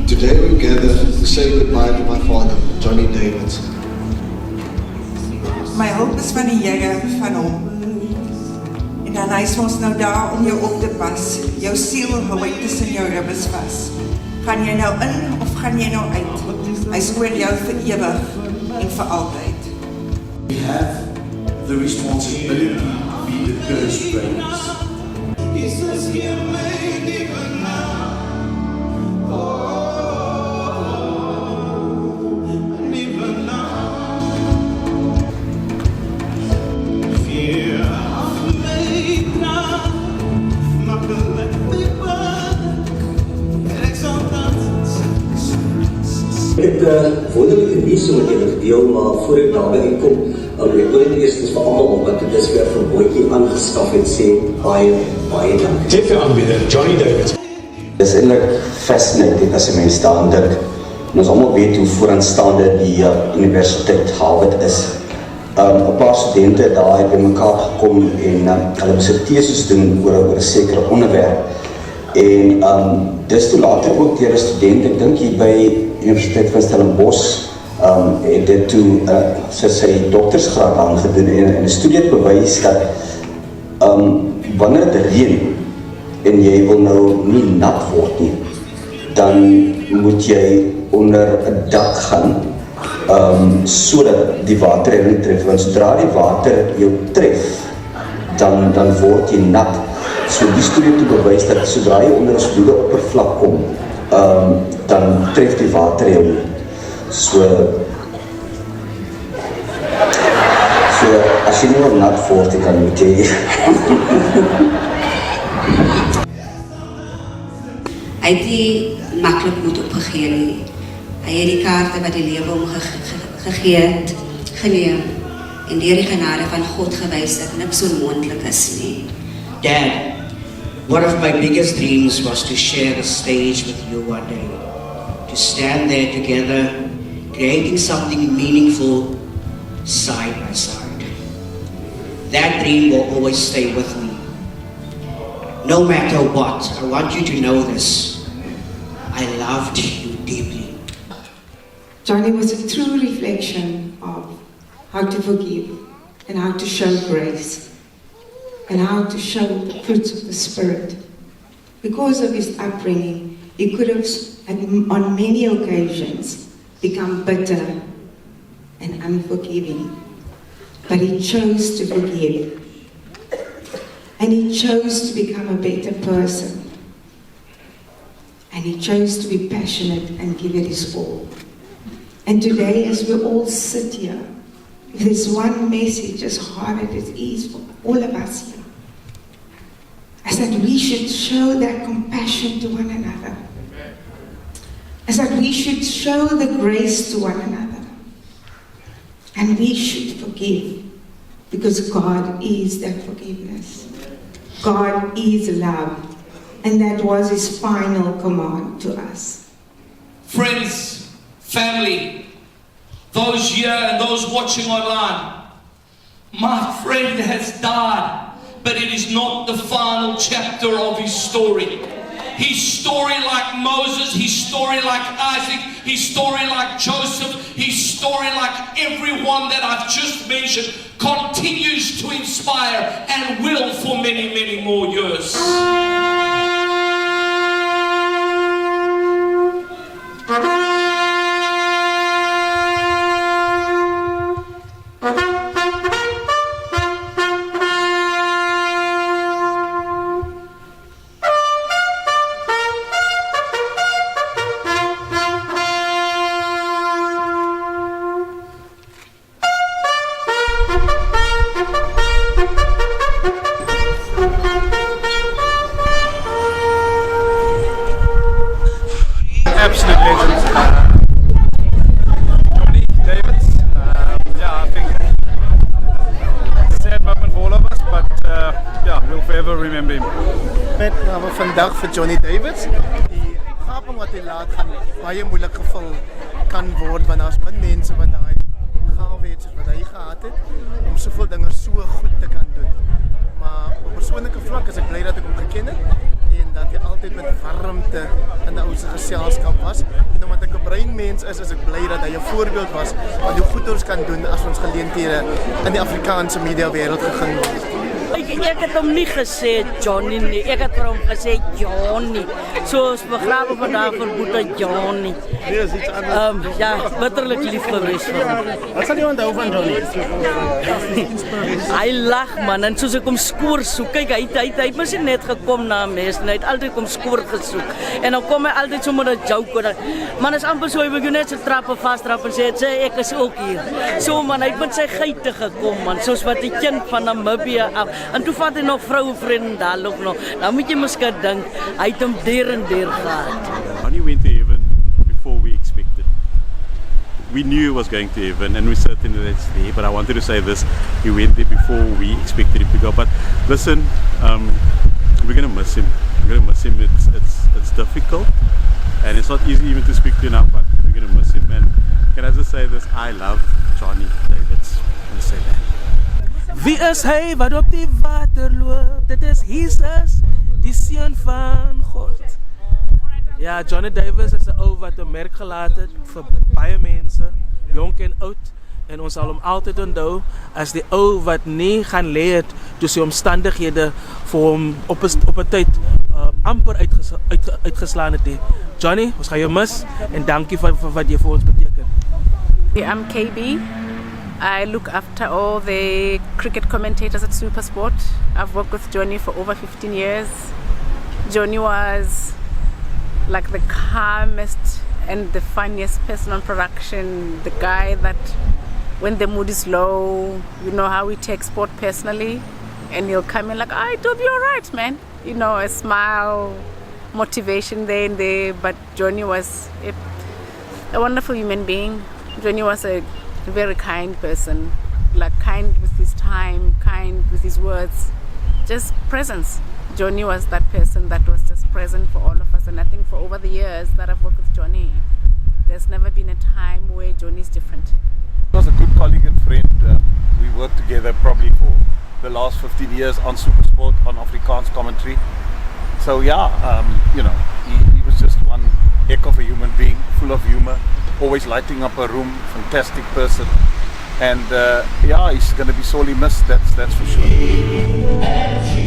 Today we gather to say goodbye to my father, Johnny Davids. My hulp is van die Here, van hom. En dan hy is ons nou daar om jou op te pas. Jou siel hou hy tussen jou ribbes vas. Gaan jy nou in of gaan jy nou uit? Hy is oor jou vir ewig en vir altyd. We have the responsibility to be the first parents. He says he made even now. And even now. Fear of made now. My collective burden. Ek het wonderlijke nieuws met julle gedeel, maar voor ek daarby kom, ek wil net eers vir almal wat dit is weer vir Boetjie aangeskaf het sê baie dankie. TV-aanbieder Johnny Davids. Dit is eintlik fascinating as 'n mens daaraan dink. En ons almal weet hoe vooraanstaande die Universiteit Harvard is. 'n Paar studente daar het bymekaar gekom en hulle moes 'n teses doen oor 'n sekere onderwerp. En dis toe later ook deur 'n student, ek dink hier by Universiteit van Stellenbosch, het dit toe sy doktersgraad aangedoen en 'n studie het bewys dat wanneer dit reën en jy wil nou nie nat word nie, dan moet jy onder 'n dak gaan sodat die water jou nie tref, want sodra die water jou tref, dan word jy nat. So die studie het bewys dat sodra jy onder 'n vloeide oppervlak kom, dan tref die water jou nie. So as jy nie wil nat word, dan moet jy Hy het nie maklik moed opgegee nie. Hy het die kaarte wat die lewe hom gegee het, geneem en deur die genade van God gewys dat niks onmoontlik is nie. Dad, one of my biggest dreams was to share the stage with you one day. To stand there together, creating something meaningful side by side. That dream will always stay with me. No matter what, I want you to know this. I loved you deeply. Johnny was a true reflection of how to forgive and how to show grace and how to show the fruits of the Spirit. Because of his upbringing, he could have, on many occasions, become bitter and unforgiving. But he chose to forgive. And he chose to become a better person. And he chose to be passionate and give it his all. And today, as we all sit here, if there's one message as hard as it is for all of us here, is that we should show that compassion to one another. Is that we should show the grace to one another. And we should forgive, because God is that forgiveness. God is love. And that was his final command to us. Friends, family, those here and those watching online, my friend has died, but it is not the final chapter of his story. His story like Moses, his story like Isaac, his story like Joseph, his story like everyone that I've just mentioned continues to inspire and will for many, many more years. Absolute legend. Johnny Davids. Yeah, I think it's a sad moment for all of us, but yeah, we'll forever remember him. Met vandag vir Johnny Davids. Die gaping wat hy laat gaan baie moeilik gevul kan word, want daar's min mense wat daai gawe het wat hy gehad het om soveel dinge so goed te kan doen. Maar op persoonlike vlak is ek bly dat ek hom geken het en dat jy altyd met warmte in 'n ou se geselskap was. En omdat ek 'n breinmens is ek bly dat hy 'n voorbeeld was van hoe goed ons kan doen as ons geleenthede in die Afrikaanse media wêreld gegee word. Ek het hom nie gesê Johnny nie, ek het vir hom gesê Johnny. Soos begrawe vandag vir Boeta Johnny. Ja, bitterlik lief gewees vir hom. Wat sal jy onthou van Johnny? Hy lag man, en soos ek hom skoor soek, kyk hy het mos net gekom na mes, en hy het altyd kom skoor gesoek. En dan kom hy altyd so met 'n joke. Man is amper so, hy begin net sy trappe vastrap en sê ek is ook hier. So man, hy het met sy geite gekom man, soos wat die kind van Namibia af. En toe vat hy nog vrouwvrienden daar ook nog. Dan moet jy miskien dink, hy het hom deur en deur gehad. Johnny went to heaven before we expected. We knew he was going to heaven, and we certainly that's there. But I wanted to say this: he went there before we expected him to go. But listen, we're gonna miss him. We're gonna miss him. It's difficult, and it's not easy even to speak to now. But we're gonna miss him. And can I just say this? I love Johnny Davids. I'm gonna say that. Wie is hy wat op die water loop? Dit is Jesus, die seun van God. Ja, Johnny Davids is 'n ou wat 'n merk gelaat het vir baie mense, jonk en oud, en ons sal hom altyd onthou as die ou wat nie gaan lê het toe sy omstandighede vir hom op 'n tyd amper uitgeslaan het. Johnny, ons gaan jou mis en dankie vir wat jy vir ons beteken. I'm KB. I look after all the cricket commentators at SuperSport. I've worked with Johnny for over 15 years. Johnny was like the calmest and the funniest person on production. The guy that when the mood is low, you know how he takes sport personally, and he'll come in like, it'll be all right, man. You know, a smile, motivation there and there. But Johnny was a wonderful human being. Johnny was a very kind person, like kind with his time, kind with his words, just presence. Johnny was that person that was just present for all of us, and I think for over the years that I've worked with Johnny, there's never been a time where Johnny's different. He was a good colleague and friend. We worked together probably for the last 15 years on SuperSport, on Afrikaans commentary. So yeah, you know, he was just one heck of a human being, full of humor, always lighting up a room, fantastic person. And yeah, he's going to be sorely missed, that's for sure.